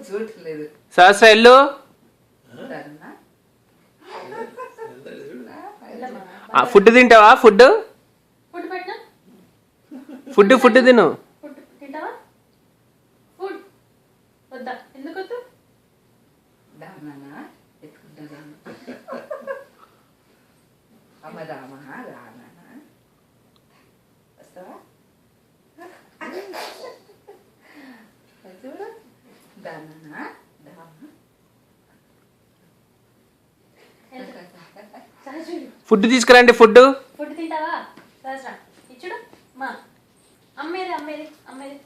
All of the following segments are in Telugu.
చూడలేదు సహస్ర ఎల్లు ఫుడ్ తింటావా? ఫుడ్ ఫుడ్ ఫుడ్ తిను. ఫుడ్ తీసుకురండి. ఫుడ్ తింటావా? ఇచ్చుడు మా అమ్మేది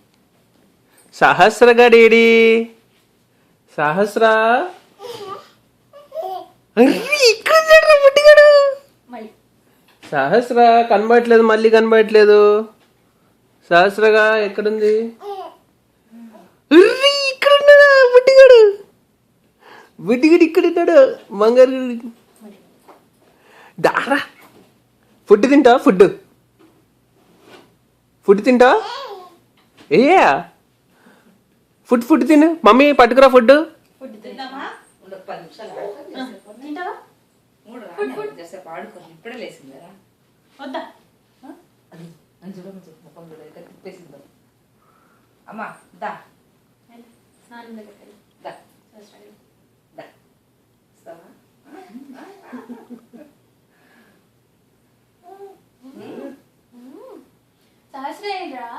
సహస్ర గడేడి సహస్ర పుట్టిగాడు. సహస్ర కనబడట్లేదు, మళ్ళీ కనబడట్లేదు. సహస్రగా ఎక్కడుంది? ఇక్కడ ఉన్నాడా బుడ్డిగాడు? బుడ్డిగాడు ఇక్కడ ఉన్నాడు. మంగారు దారా. ఫుడ్ తింటావా? ఫుడ్ ఫుడ్ తింటావా? ఏ ఫుడ్ ఫుడ్ తిను. మమ్మీ పట్టుకురా ఫుడ్. ఇప్పుడే లేసిందరా తిప్పేసిందా? అమ్మా దా సహస్ర ఏంట్రా?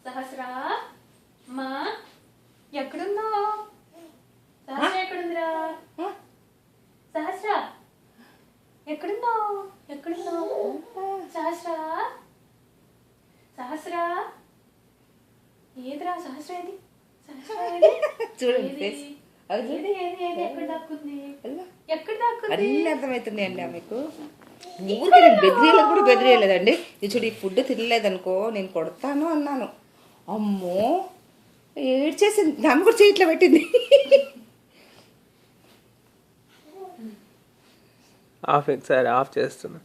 సహస్ర మా ఎక్కడున్నావు? సహస్ర ఎక్కడుందిరా? సహస్ర ఎక్కడున్నావు? సహస్ర సహస్ర ఏదిరా? సహస్ర ఏది? చూడండి ఎక్కడ దాక్కుంది? అన్నీ అర్థమవుతుంది అండి మీకు. ఊరికి నేను బెదిరియలేదు కూడా బెదిరియలేదండి. ఇది చూడు, ఈ ఫుడ్ తినలేదనుకో నేను కొడతాను అన్నాను. అమ్మో ఏడ్చేసింది. దాన్ని కూడా చేతిలో పెట్టింది. ఆఫ్ సరే ఆఫ్ చేస్తున్నా.